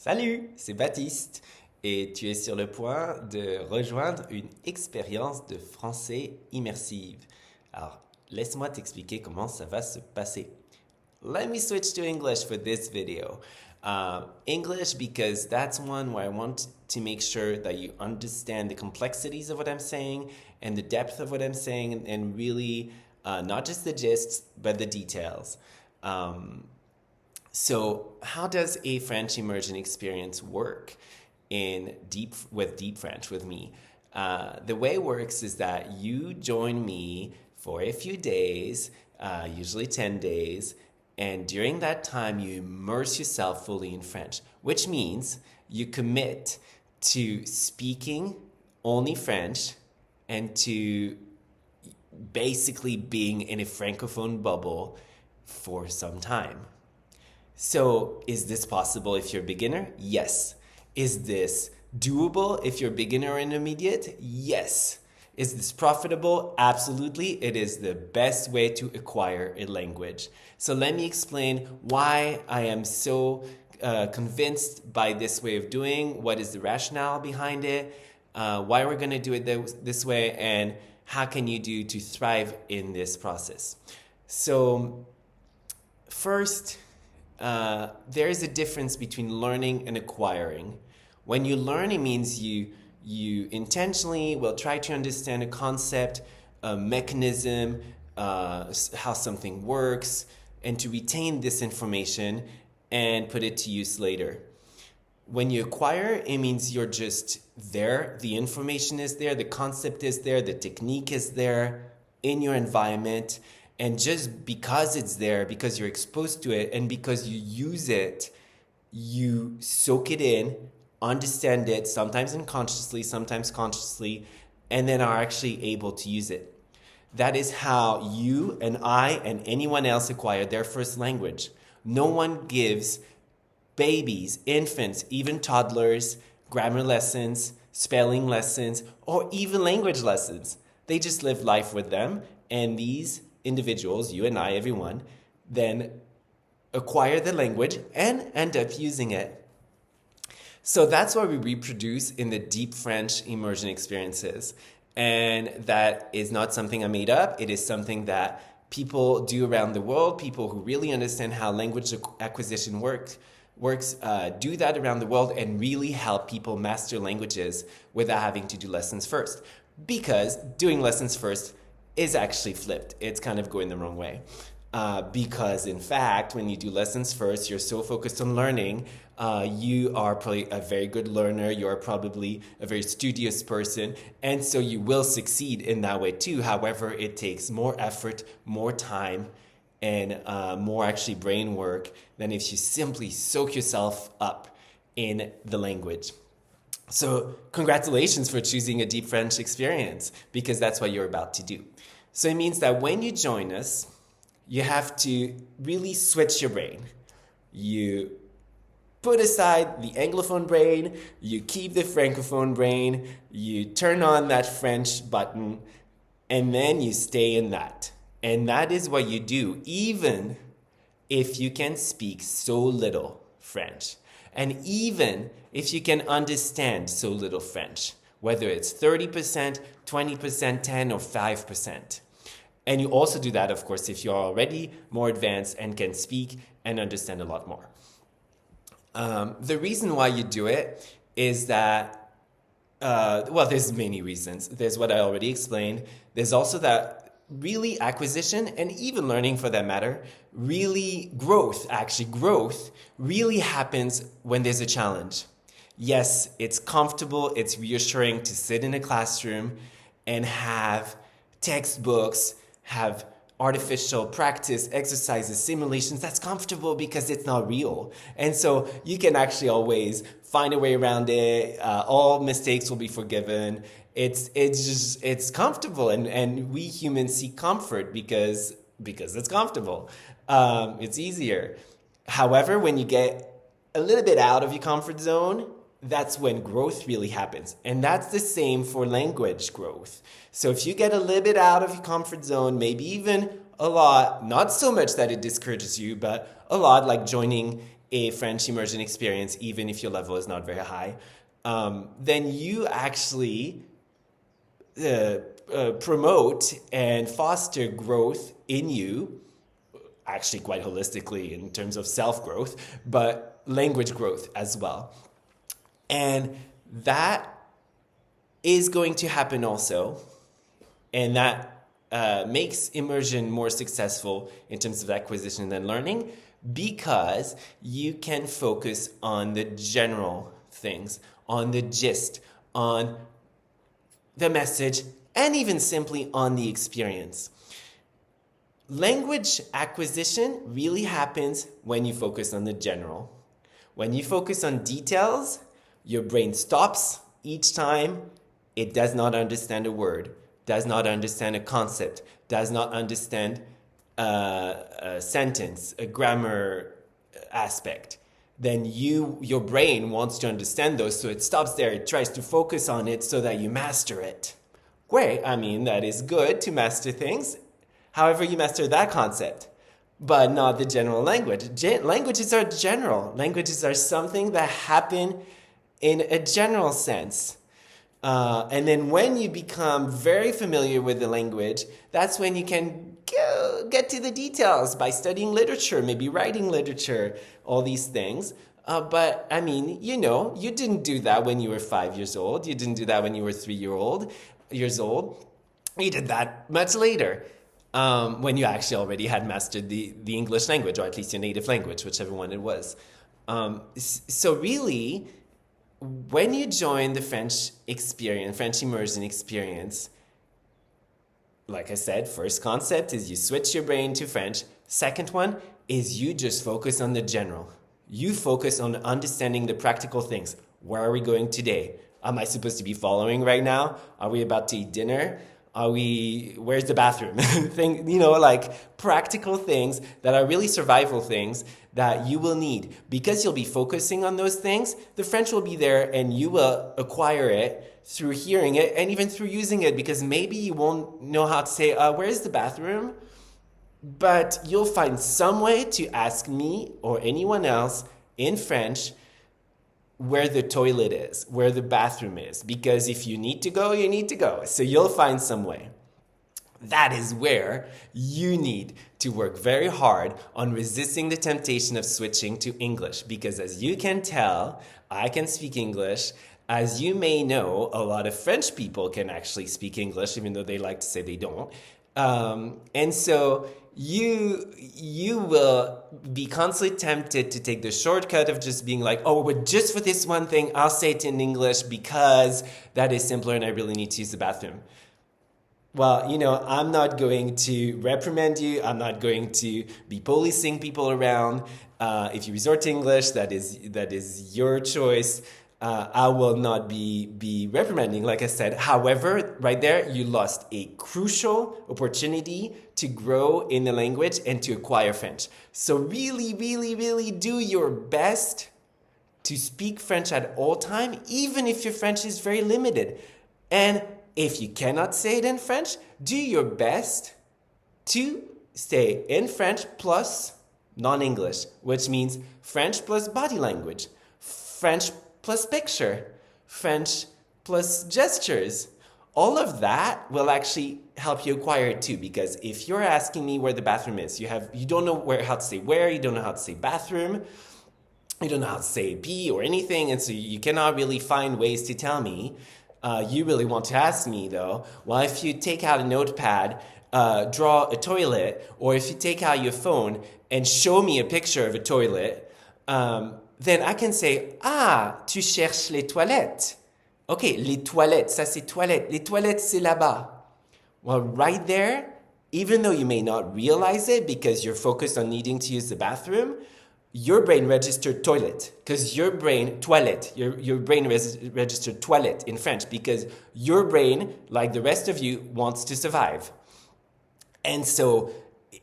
Salut, c'est Baptiste et tu es sur le point de rejoindre une expérience de français immersive. Alors, laisse-moi t'expliquer comment ça va se passer. Let me switch to English for this video. English because that's one where I want to make sure that you understand the complexities of what I'm saying and the depth of what I'm saying and really not just the gist but the details. So, how does a French immersion experience work with Deep French with me? The way it works is that you join me for a few days, usually 10 days, and during that time you immerse yourself fully in French, which means you commit to speaking only French and to basically being in a francophone bubble for some time. So, is this possible if you're a beginner? Yes. Is this doable if you're a beginner or intermediate? Yes. Is this profitable? Absolutely. It is the best way to acquire a language. So let me explain why I am so convinced by this way of doing, what is the rationale behind it, why we're going to do it this way, and how can you do to thrive in this process. So first, there is a difference between learning and acquiring. When you learn, it means you intentionally will try to understand a concept, a mechanism, how something works, and to retain this information and put it to use later. When you acquire, it means you're just there. The information is there, the concept is there, the technique is there in your environment. And just because it's there, because you're exposed to it, and because you use it, you soak it in, understand it, sometimes unconsciously, sometimes consciously, and then are actually able to use it. That is how you and I and anyone else acquire their first language. No one gives babies, infants, even toddlers, grammar lessons, spelling lessons, or even language lessons. They just live life with them, and these individuals, you and I, everyone, then acquire the language and end up using it. So that's what we reproduce in the Deep French immersion experiences. And that is not something I made up. It is something that people do around the world. People who really understand how language acquisition works do that around the world and really help people master languages without having to do lessons first. Because doing lessons first is actually flipped. It's kind of going the wrong way. Because in fact, when you do lessons first, you're so focused on learning, you are probably a very good learner, you're probably a very studious person, and so you will succeed in that way too. However, it takes more effort, more time, and more actually brain work than if you simply soak yourself up in the language. So congratulations for choosing a Deep French experience, because that's what you're about to do. So it means that when you join us, you have to really switch your brain. You put aside the Anglophone brain, you keep the Francophone brain, you turn on that French button, and then you stay in that. And that is what you do, even if you can speak so little French. And even if you can understand so little French, whether it's 30%, 20%, 10, or 5%. And you also do that, of course, if you're already more advanced and can speak and understand a lot more. The reason why you do it is that, there's many reasons. There's what I already explained. There's also that really acquisition and even learning for that matter, growth really happens when there's a challenge. Yes, it's comfortable, it's reassuring to sit in a classroom and have textbooks, have artificial practice, exercises, simulations. That's comfortable because it's not real. And so you can actually always find a way around it. All mistakes will be forgiven. It's comfortable. And we humans seek comfort because it's comfortable. It's easier. However, when you get a little bit out of your comfort zone, that's when growth really happens. And that's the same for language growth. So if you get a little bit out of your comfort zone, maybe even a lot, not so much that it discourages you, but a lot, like joining a French immersion experience, even if your level is not very high, then you actually promote and foster growth in you, actually quite holistically in terms of self-growth, but language growth as well. And that is going to happen also, and that makes immersion more successful in terms of acquisition and learning, because you can focus on the general things, on the gist, on the message, and even simply on the experience. Language acquisition really happens when you focus on the general. When you focus on details, your brain stops each time it does not understand a word, does not understand a concept, does not understand a sentence, a grammar aspect. Then your brain wants to understand those, so it stops there. It tries to focus on it so that you master it. Great, I mean, that is good to master things. However, you master that concept, but not the general language. Languages are general. Languages are something that happen in a general sense. And then when you become very familiar with the language, that's when you can get to the details by studying literature, maybe writing literature, all these things. But I mean, you didn't do that when you were 5 years old. You didn't do that when you were 3 years old. You did that much later, when you actually already had mastered the English language, or at least your native language, whichever one it was. So really, when you join the French immersion experience, like I said, first concept is you switch your brain to French. Second one is you just focus on the general. You focus on understanding the practical things. Where are we going today? Am I supposed to be following right now? Are we about to eat dinner? Where's the bathroom? Like practical things that are really survival things that you will need. Because you'll be focusing on those things, the French will be there and you will acquire it through hearing it and even through using it, because maybe you won't know how to say, where's the bathroom? But you'll find some way to ask me or anyone else in French where the toilet is, where the bathroom is. Because if you need to go, you need to go. So you'll find some way. That is where you need to work very hard on resisting the temptation of switching to English. Because as you can tell, I can speak English. As you may know, a lot of French people can actually speak English, even though they like to say they don't. And so you will be constantly tempted to take the shortcut of just being like, but just for this one thing, I'll say it in English because that is simpler and I really need to use the bathroom. Well, I'm not going to reprimand you. I'm not going to be policing people around. If you resort to English, that is your choice. I will not be reprimanding, like I said. However, right there, you lost a crucial opportunity to grow in the language and to acquire French. So really, really, really do your best to speak French at all time, even if your French is very limited. And if you cannot say it in French, do your best to stay in French plus non-English, which means French plus body language, French plus picture, French plus gestures. All of that will actually help you acquire it too, because if you're asking me where the bathroom is, you don't know how to say where, you don't know how to say bathroom, you don't know how to say pee or anything, and so you cannot really find ways to tell me. You really want to ask me though, well, if you take out a notepad, draw a toilet, or if you take out your phone and show me a picture of a toilet, then I can say, tu cherches les toilettes. Okay, les toilettes, ça c'est toilettes. Les toilettes, c'est là-bas. Well, right there, even though you may not realize it because you're focused on needing to use the bathroom, your brain registered toilet, because your brain, toilette, your brain registered toilette in French, because your brain, like the rest of you, wants to survive. And so,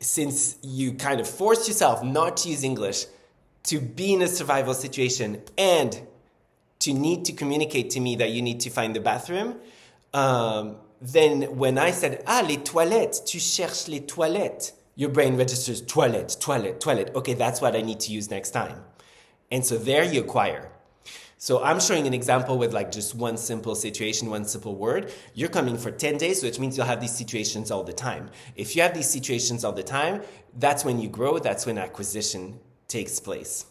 since you kind of forced yourself not to use English, to be in a survival situation, and to need to communicate to me that you need to find the bathroom, then when I said, les toilettes, tu cherches les toilettes, your brain registers toilet, toilet, toilet. Okay, that's what I need to use next time. And so there you acquire. So I'm showing an example with like just one simple situation, one simple word. You're coming for 10 days, which means you'll have these situations all the time. If you have these situations all the time, that's when you grow, that's when acquisition takes place.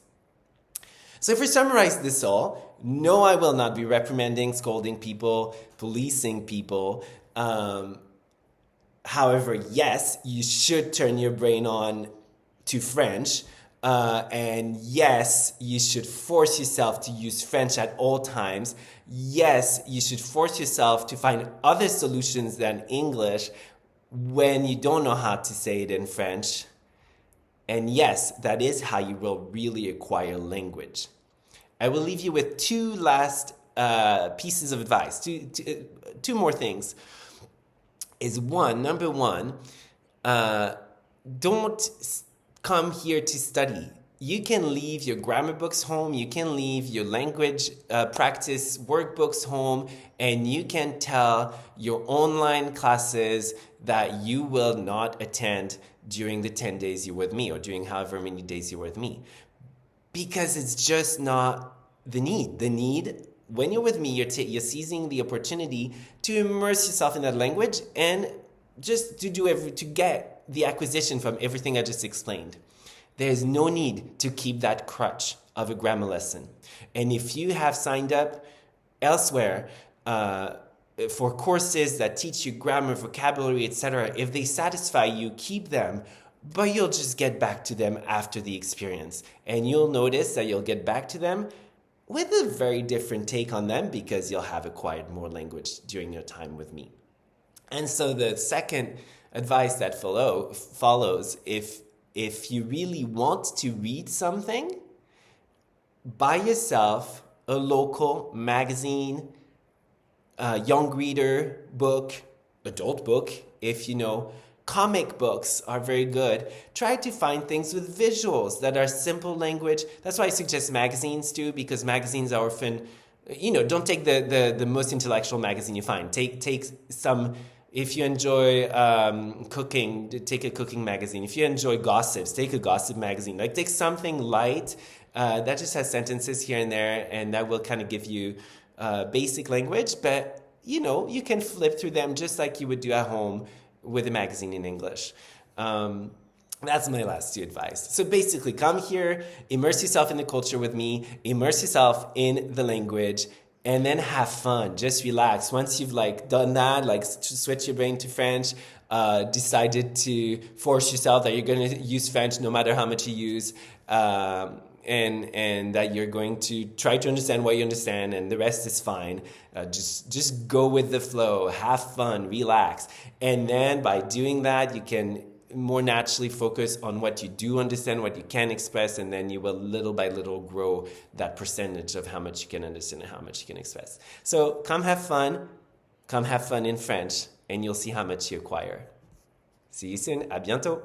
So if we summarize this all, no, I will not be reprimanding, scolding people, policing people. However, yes, you should turn your brain on to French. And yes, you should force yourself to use French at all times. Yes, you should force yourself to find other solutions than English when you don't know how to say it in French. And yes, that is how you will really acquire language. I will leave you with two last pieces of advice, two more things. Number one, don't come here to study. You can leave your grammar books home, you can leave your language practice workbooks home, and you can tell your online classes that you will not attend during the 10 days you're with me, or during however many days you're with me. Because it's just not the need. The need, when you're with me, you're seizing the opportunity to immerse yourself in that language and just to get the acquisition from everything I just explained. There's no need to keep that crutch of a grammar lesson. And if you have signed up elsewhere for courses that teach you grammar, vocabulary, etc., if they satisfy you, keep them. But you'll just get back to them after the experience. And you'll notice that you'll get back to them with a very different take on them because you'll have acquired more language during your time with me. And so the second advice that follows, if you really want to read something, buy yourself a local magazine, young reader book, adult book, if you know. Comic books are very good. Try to find things with visuals that are simple language. That's why I suggest magazines too, because magazines are often, don't take the most intellectual magazine you find. Take some, if you enjoy cooking, take a cooking magazine. If you enjoy gossips, take a gossip magazine. Like take something light that just has sentences here and there, and that will kind of give you basic language. But, you can flip through them just like you would do at home with a magazine in English. That's my last two advice. So basically, come here, immerse yourself in the culture with me, immerse yourself in the language, and then have fun. Just relax. Once you've done that, switch your brain to French, decided to force yourself that you're going to use French no matter how much you use, and that you're going to try to understand what you understand, and the rest is fine. Just go with the flow, have fun, relax. And then by doing that, you can more naturally focus on what you do understand, what you can express, and then you will little by little grow that percentage of how much you can understand and how much you can express. So come have fun in French, and you'll see how much you acquire. See you soon. À bientôt.